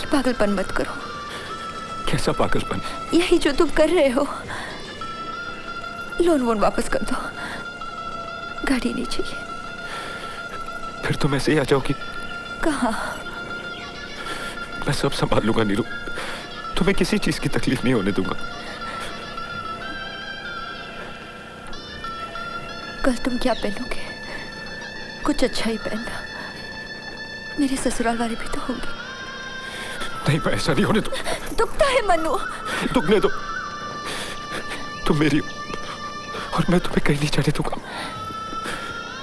पागलपन मत करो। कैसा पागलपन? यही जो तुम कर रहे हो। लोन वोन वापस कर दो, गाड़ी नहीं चाहिए। फिर तुम ऐसे ही आ जाओगी? कहाँ? मैं सब संभाल लूंगा नीरू, तुम्हें किसी चीज की तकलीफ नहीं होने दूंगा। कल तुम क्या पहनोगे? कुछ अच्छा ही पहनना, मेरे ससुराल वाले भी तो होंगे। नहीं, मैं ऐसा नहीं होने दूं। दुखता है मनु। दुखने दो, तुम मेरी और मैं तुम्हें कहीं नहीं जाने दूंगा।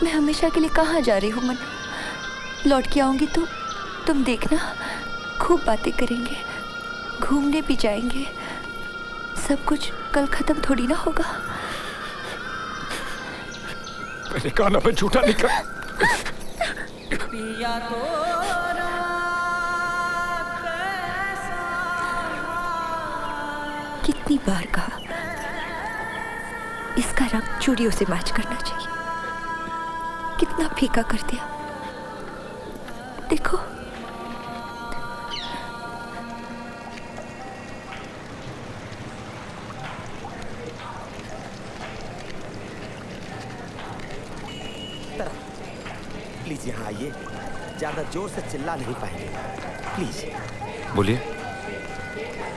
मैं हमेशा के लिए कहाँ जा रही हूँ मनु? लौट के आऊंगी तो तुम देखना, खूब बातें करेंगे, घूमने भी जाएंगे। सब कुछ कल खत्म थोड़ी ना होगा। मैंने कहा ना, मैं झूठा नहीं कर। कितनी बार कहा, इसका रंग चूड़ियों से मैच करना चाहिए। कितना फीका कर दिया। देखो, प्लीज यहाँ आइए। ज्यादा जोर से चिल्ला नहीं पाएंगे, प्लीज। बोलिए।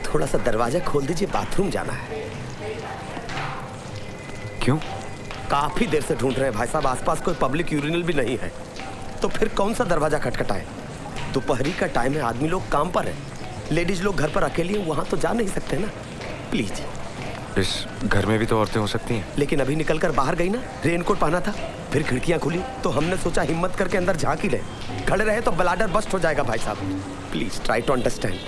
थोड़ा सा दरवाजा खोल दीजिए, बाथरूम जाना है। क्यों? काफी देर से ढूंढ रहे हैं भाई साहब, आसपास कोई पब्लिक यूरिनल भी नहीं है, तो फिर कौन सा दरवाजा खटखटाए? दोपहरी का टाइम है, आदमी लोग काम पर है, लेडीज लोग घर पर अकेली हैं, वहां तो जा नहीं सकते ना। प्लीज। इस घर में भी तो औरतें हो सकती हैं। लेकिन अभी निकलकर बाहर गई ना, रेनकोट पहना था, फिर खिड़कियां खुली तो हमने सोचा हिम्मत करके अंदर झांक ही ले। खड़े रहे तो ब्लाडर बस्ट हो जाएगा भाई साहब। Please try to understand.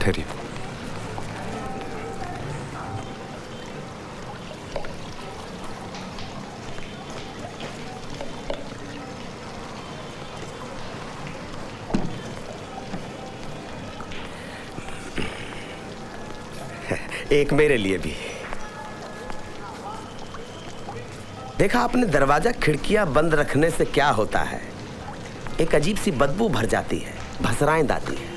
ठहरिए। एक मेरे लिए भी। देखा आपने, दरवाजा खिड़कियां बंद रखने से क्या होता है? एक अजीब सी बदबू भर जाती है, भसराएं आती है।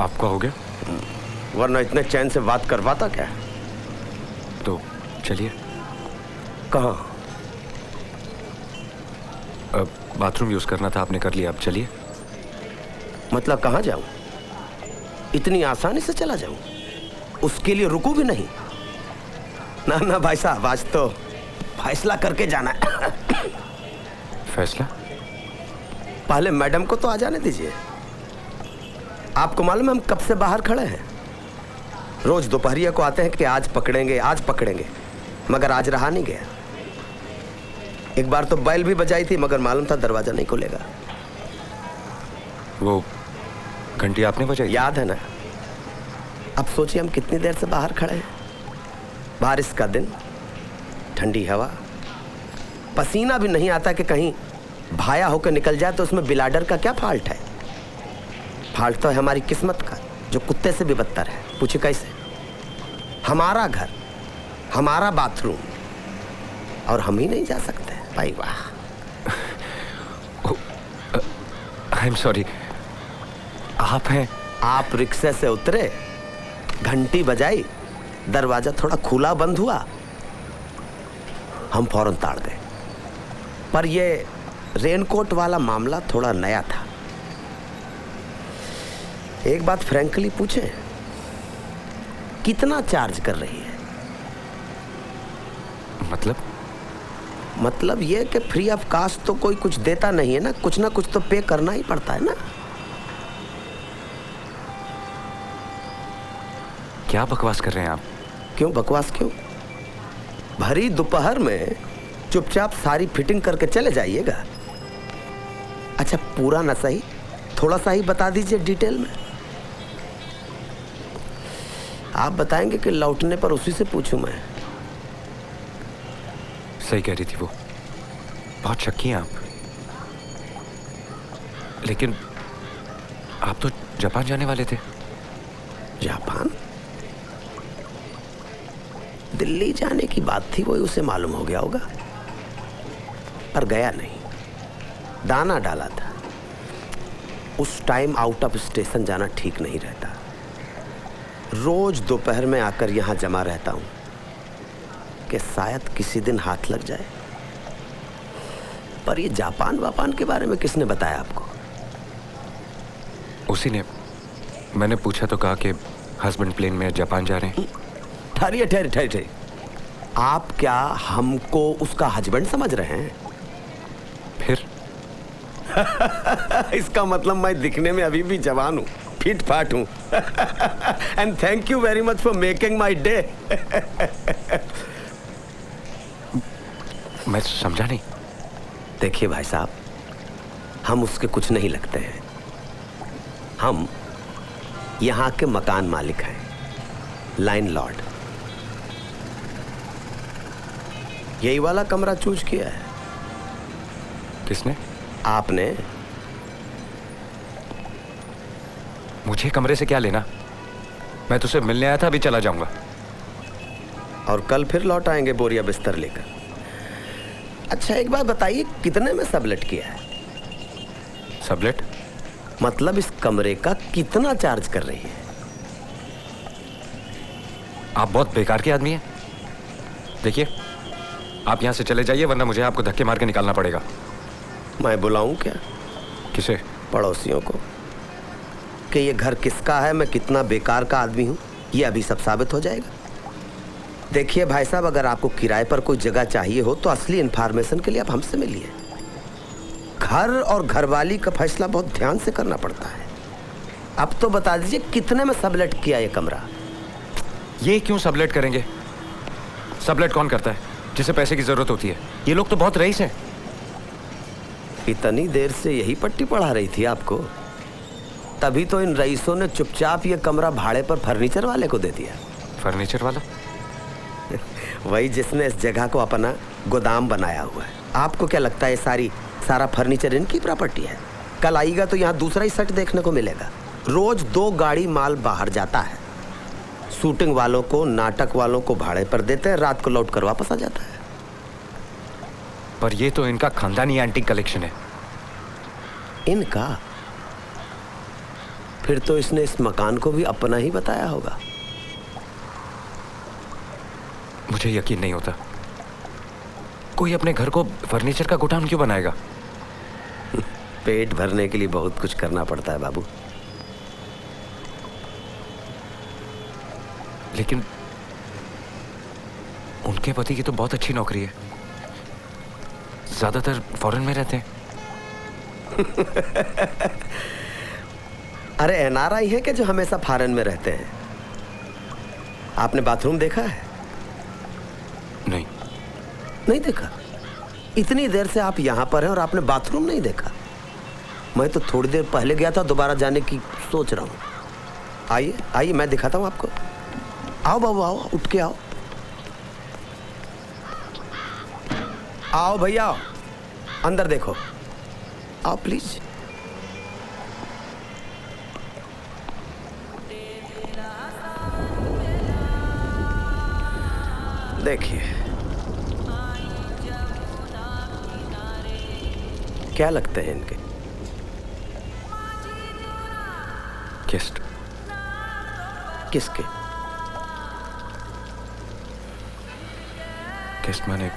आपका हो गया? वरना इतने चैन से बात करवाता क्या? तो चलिए। कहाँ? अब बाथरूम यूज करना था, आपने कर लिया, अब चलिए। मतलब कहाँ जाऊं? इतनी आसानी से चला जाऊं? उसके लिए रुकू भी नहीं? ना ना भाई साहब, आज तो फैसला करके जाना है। फैसला? पहले मैडम को तो आ जाने दीजिए। आपको मालूम है हम कब से बाहर खड़े हैं? रोज दोपहरिया को आते हैं कि आज पकड़ेंगे, आज पकड़ेंगे, मगर आज रहा नहीं गया। एक बार तो बैल भी बजाई थी, मगर मालूम था दरवाजा नहीं खुलेगा। वो घंटी आपने बजाई? याद है ना? अब सोचिए हम कितनी देर से बाहर खड़े हैं। बारिश का दिन, ठंडी हवा, पसीना भी नहीं आता कि कहीं भाया होकर निकल जाए तो उसमें बिलाडर का क्या फॉल्ट है? फॉल्ट तो है हमारी किस्मत का, जो कुत्ते से भी बदतर है। पूछे कैसे? हमारा घर, हमारा बाथरूम, और हम ही नहीं जा सकते। भाई वाह। I am sorry. आप हैं? आप रिक्शे से उतरे, घंटी बजाई, दरवाजा थोड़ा खुला बंद हुआ, हम फौरन ताड़ गए। पर ये रेनकोट वाला मामला थोड़ा नया था। एक बात फ्रैंकली पूछे, कितना चार्ज कर रही है? मतलब ये कि फ्री ऑफ कास्ट तो कोई कुछ देता नहीं है ना, कुछ ना कुछ तो पे करना ही पड़ता है ना। क्या बकवास कर रहे हैं आप? क्यों बकवास क्यों? भरी दोपहर में चुपचाप सारी फिटिंग करके चले जाइएगा। अच्छा पूरा ना सही, थोड़ा सा ही बता दीजिए डिटेल में। आप बताएंगे कि लौटने पर उसी से पूछूं मैं? सही कह रही थी वो, बहुत शक्की हैं आप। लेकिन आप तो जापान जाने वाले थे। जापान? दिल्ली जाने की बात थी, वही उसे मालूम हो गया होगा। पर गया नहीं, दाना डाला था। उस टाइम आउट ऑफ स्टेशन जाना ठीक नहीं रहता। रोज दोपहर में आकर यहां जमा रहता हूं कि शायद किसी दिन हाथ लग जाए। पर ये जापान वापान के बारे में किसने बताया आपको? उसी ने। मैंने पूछा तो कहा कि हस्बैंड प्लेन में जापान जा रहे हैं। ठहरिए ठहरिए ठहरिए, आप क्या हमको उसका हस्बैंड समझ रहे हैं? फिर इसका मतलब मैं दिखने में अभी भी जवान हूँ, फिट फाट हूँ। And thank you very much for making my day. मैं समझा नहीं। देखिए भाई साहब, हम उसके कुछ नहीं लगते हैं। हम यहाँ के मकान मालिक हैं, लाइन लॉर्ड। यही वाला कमरा चूज किया है। किसने? आपने। मुझे कमरे से क्या लेना? मैं तुझसे मिलने आया था, अभी चला जाऊंगा। और कल फिर लौट आएंगे बोरिया बिस्तर लेकर। अच्छा एक बात बताइए, कितने में सबलेट किया है? सबलेट मतलब इस कमरे का कितना चार्ज कर रही है? आप बहुत बेकार के आदमी हैं। देखिए, आप यहां से चले जाइए, वरना मुझे आपको धक्के मार के निकालना पड़ेगा। मैं बुलाऊं क्या? किसे? पड़ोसियों को कि ये घर किसका है, मैं कितना बेकार का आदमी हूं, ये अभी सब साबित हो जाएगा। देखिए भाई साहब, अगर आपको किराए पर कोई जगह चाहिए हो तो असली इंफॉर्मेशन के लिए आप हमसे मिलिए। घर और घरवाली का फैसला बहुत ध्यान से करना पड़ता है। अब तो बता दीजिए कितने में सबलेट किया ये कमरा? ये क्यों सबलेट करेंगे? सबलेट कौन करता है? जिसे पैसे की जरूरत होती है। ये लोग तो बहुत रईस हैं। इतनी देर से यही पट्टी पढ़ा रही थी आपको? तभी तो इन रईसों ने चुपचाप ये कमरा भाड़े पर फर्नीचर वाले को दे दिया। फर्नीचर वाला? वही जिसने इस जगह को अपना गोदाम बनाया हुआ है। आपको क्या लगता है सारा फर्नीचर इनकी प्रॉपर्टी है? कल आएगा तो यहाँ दूसरा ही सेट देखने को मिलेगा। रोज 2 गाड़ी माल बाहर जाता है। शूटिंग वालों को, नाटक वालों को भाड़े पर देते हैं, रात को लौट कर वापस आ जाता है। पर ये तो इनका खानदानी एंटीक कलेक्शन है। इनका? फिर तो इसने इस मकान को भी अपना ही बताया होगा। मुझे यकीन नहीं होता। कोई अपने घर को फर्नीचर का गोडाउन क्यों बनाएगा? पेट भरने के लिए बहुत कुछ करना पड़ता है बाबू। लेकिन उनके पति की तो बहुत अच्छी नौकरी है, ज्यादातर फॉरेन में रहते हैं। अरे एनआरआई है कि जो हमेशा फॉरेन में रहते हैं? आपने बाथरूम देखा है? नहीं। नहीं देखा? इतनी देर से आप यहाँ पर हैं और आपने बाथरूम नहीं देखा? मैं तो थोड़ी देर पहले गया था, दोबारा जाने की सोच रहा हूँ। आइए आइए, मैं दिखाता हूँ आपको। आओ बाबू आओ, उठ के आओ। आओ भैया आओ, अंदर देखो। आओ प्लीज। देखिए, क्या लगते हैं इनके? गेस्ट? किसके? गेस्ट मैंने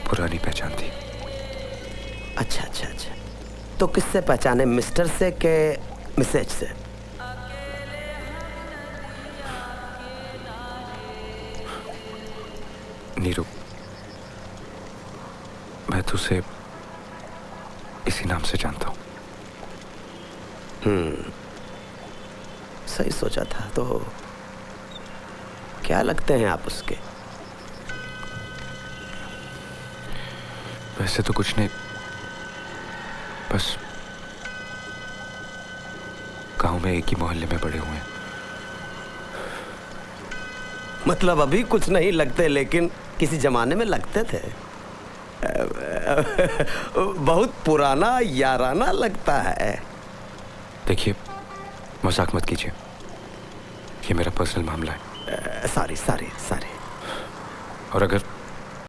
पुरानी पहचान थी। अच्छा अच्छा अच्छा, तो किससे पहचाने, मिस्टर से के मिसेज से? नीरू, मैं तुझसे इसी नाम से जानता हूं। सही सोचा था। तो क्या लगते हैं आप उसके? वैसे तो कुछ नहीं, बस गांव में एक ही मोहल्ले में बड़े हुए हैं। मतलब अभी कुछ नहीं लगते, लेकिन किसी जमाने में लगते थे। बहुत पुराना याराना लगता है। देखिए, मजाक मत कीजिए, ये मेरा पर्सनल मामला है। Sorry sorry sorry. और अगर